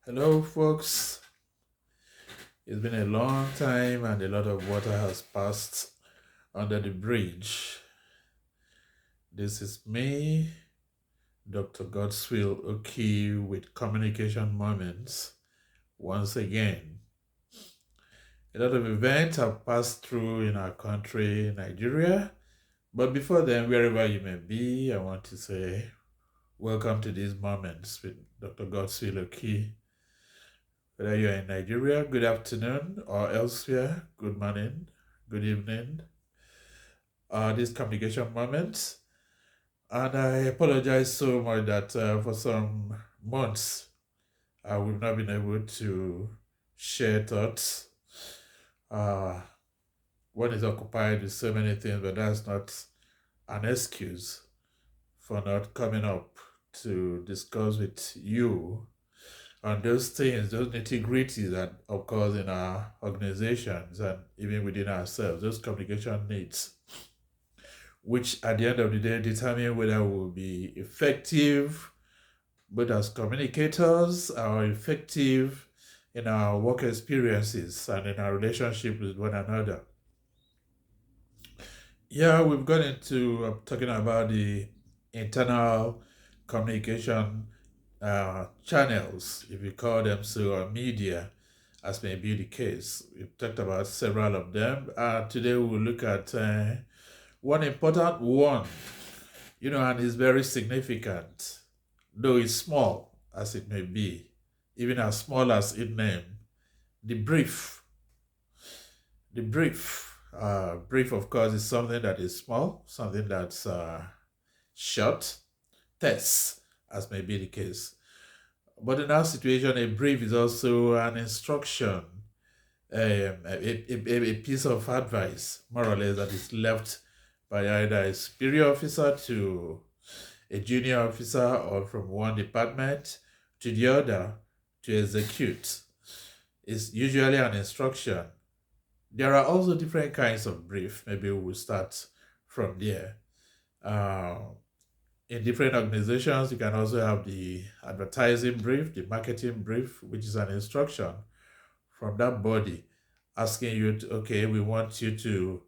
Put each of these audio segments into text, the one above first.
Hello, folks. It's been a long time and a lot of water has passed under the bridge. This is me, Dr. Godswill Oki, with Communication Moments. Once again, a lot of events have passed through in our country, Nigeria. But before then, wherever you may be, I want to say welcome to these moments with Dr. Godswill Oki. Whether you're in Nigeria, good afternoon, or elsewhere, good morning, good evening. These communication moments. And I apologize so much that for some months we've not been able to share thoughts. Uh, One is occupied with so many things, but that's not an excuse for not coming up to discuss with you on those things, those nitty-gritty that occurs in our organizations and even within ourselves, those communication needs, which at the end of the day determine whether we'll be effective both as communicators or effective in our work experiences and in our relationship with one another. Yeah, we've gone into talking about the internal communication channels, if you call them so, or media, as may be the case. We've talked about several of them. Today we'll look at one important one, and it's very significant, though it's small as it may be, even as small as its name. The brief. The brief. Brief, of course, is something that is small, something that's short, terse, as may be the case. But in our situation, a brief is also an instruction, a piece of advice, more or less, that is left by either a superior officer to a junior officer or from one department to the other to execute. It's usually an instruction. There are also different kinds of brief. Maybe we'll start from there. Uh, in different organizations, you can also have the advertising brief, the marketing brief, which is an instruction from that body asking you to, okay, we want you to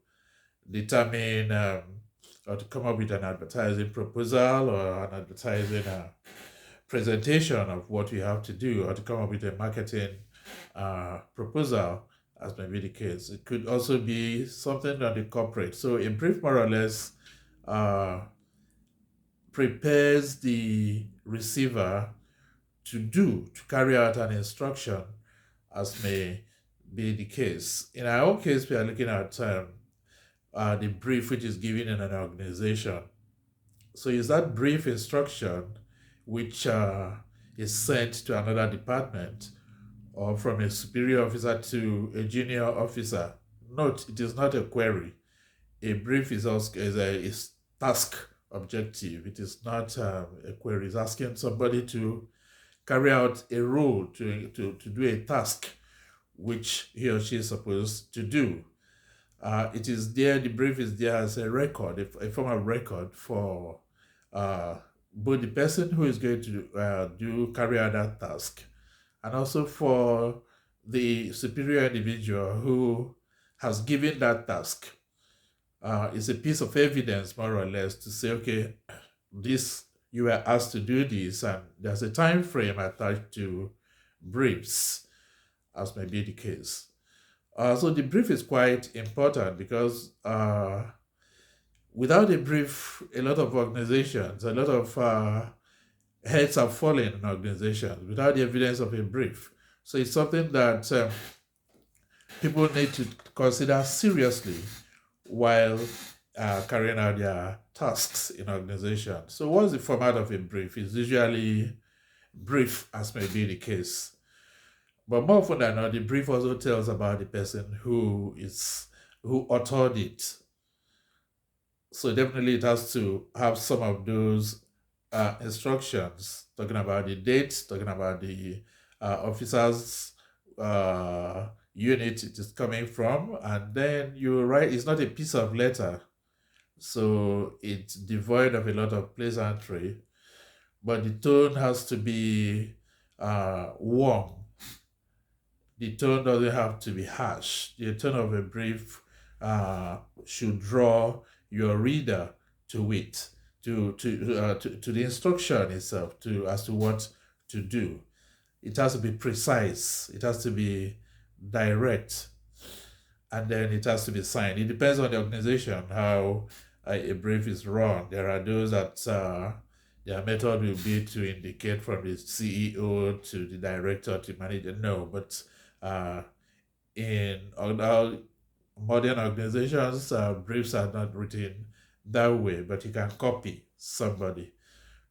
determine or to come up with an advertising proposal or an advertising presentation of what we have to do, or to come up with a marketing proposal, as may be the case. It could also be something on the corporate. So a brief more or less prepares the receiver to carry out an instruction, as may be the case. In our own case, we are looking at the brief which is given in an organization. So it's that brief instruction which is sent to another department or from a superior officer to a junior officer. Note, it is not a query. A brief is also is task objective. It is not a query. It's asking somebody to carry out a role, to do a task which he or she is supposed to do. It is there, the brief is there as a record, a form of record for both the person who is going to carry out that task, and also for the superior individual who has given that task. It's a piece of evidence, more or less, to say, okay, this, you were asked to do this, and there's a time frame attached to briefs, as may be the case. So the brief is quite important because without a brief, a lot of organizations, a lot of heads are falling in organizations without the evidence of a brief. So it's something that people need to consider seriously while carrying out their tasks in organizations. So what's the format of a brief? It's usually brief, as may be the case. But more often than not, the brief also tells about the person who authored it. So definitely it has to have some of those instructions, talking about the date, talking about the officer's unit it is coming from, and then you write, it's not a piece of letter, so it's devoid of a lot of pleasantry, but the tone has to be warm. The tone doesn't have to be harsh. The tone of a brief should draw your reader to it, to the instruction itself, to as to what to do. It has to be precise. It has to be direct, and then it has to be signed. It depends on the organization how a brief is run. There are those that their method will be to indicate from the CEO to the director to manager. No, but uh, in other modern organizations, briefs are not written that way, but you can copy somebody.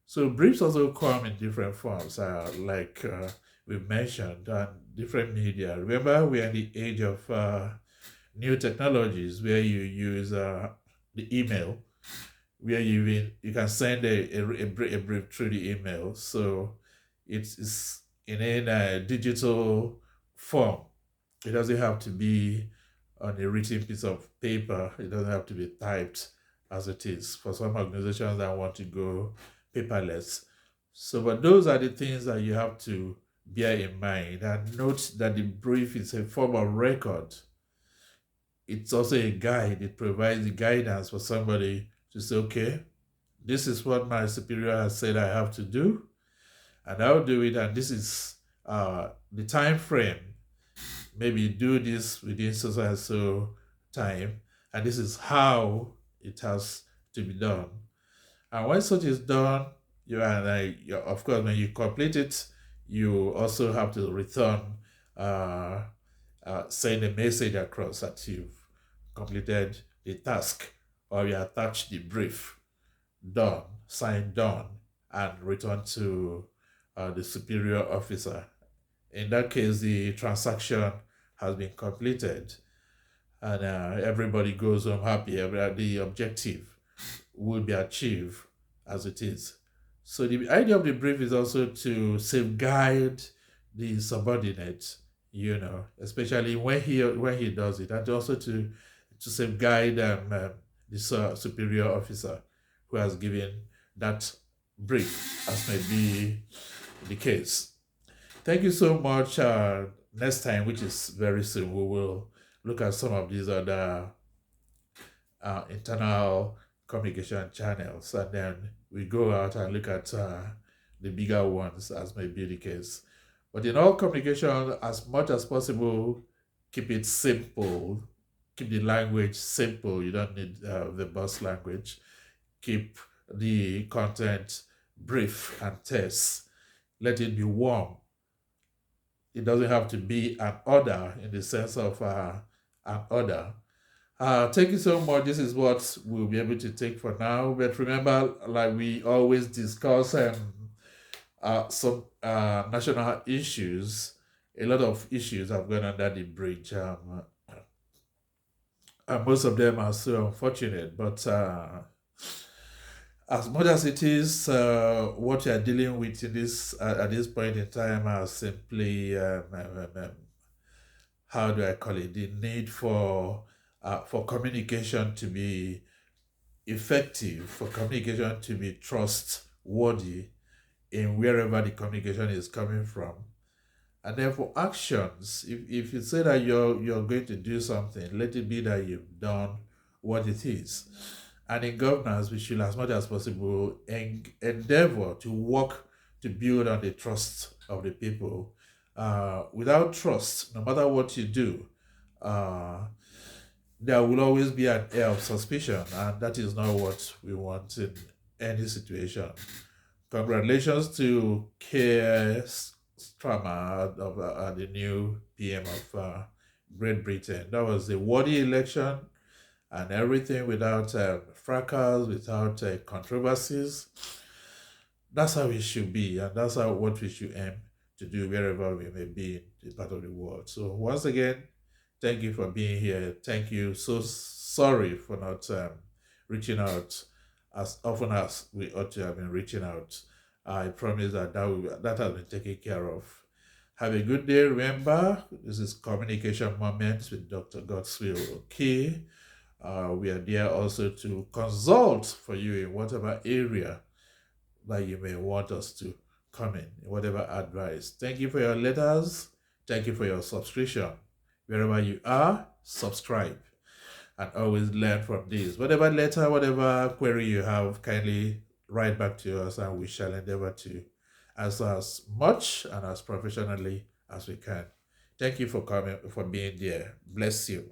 So briefs also come in different forms, like we mentioned, and different media. Remember, we are in the age of new technologies where you use the email, where you can send a brief through the email. So it's in a digital form. It doesn't have to be on a written piece of paper. It doesn't have to be typed as it is for some organizations that want to go paperless. So, but those are the things that you have to bear in mind, and note that the brief is a form of record. It's also a guide. It provides the guidance for somebody to say, okay, this is what my superior has said I have to do, and I'll do it. And this is the time frame. Maybe do this within so and so time, and this is how it has to be done. And when such is done, of course, when you complete it, you also have to return, uh, send a message across that you've completed the task, or you attach the brief, done, signed, done, and return to the superior officer. In that case, the transaction has been completed, and everybody goes home happy. The objective will be achieved as it is. So the idea of the brief is also to safeguard the subordinate, especially when he does it, and also to safeguard this superior officer who has given that brief, as may be the case. Thank you so much. Next time, which is very soon, we will look at some of these other internal communication channels, and then we go out and look at the bigger ones, as may be the case. But in all communication, as much as possible, keep it simple. Keep the language simple. You don't need the boss language. Keep the content brief and terse. Let it be warm. It doesn't have to be an order in the sense of an order. Thank you so much. This is what we'll be able to take for now. But remember, like we always discuss some national issues, a lot of issues have gone under the bridge. And most of them are so unfortunate. But as much as it is, what you are dealing with in this at this point in time are simply how do I call it? The need for communication to be effective, for communication to be trustworthy in wherever the communication is coming from. And then for actions, if you say that you're going to do something, let it be that you've done what it is. And in governance, we should, as much as possible, endeavor to work to build on the trust of the people. Without trust, no matter what you do, there will always be an air of suspicion, and that is not what we want in any situation. Congratulations to Keir Starmer, the new PM of Great Britain. That was a worthy election, and everything without fracas, without controversies. That's how it should be, and that's what we should aim to do wherever we may be in the part of the world. So once again, thank you for being here. Thank you. So sorry for not reaching out as often as we ought to have been reaching out. I promise that that has been taken care of. Have a good day. Remember, this is Communication Moments with Dr. Godswill. Okay. We are there also to consult for you in whatever area that you may want us to coming, whatever advice. Thank you for your letters. Thank you for your subscription. Wherever you are, subscribe and always learn from this. Whatever letter, whatever query you have, kindly write back to us and we shall endeavor to answer as much and as professionally as we can. Thank you for coming, for being there. Bless you.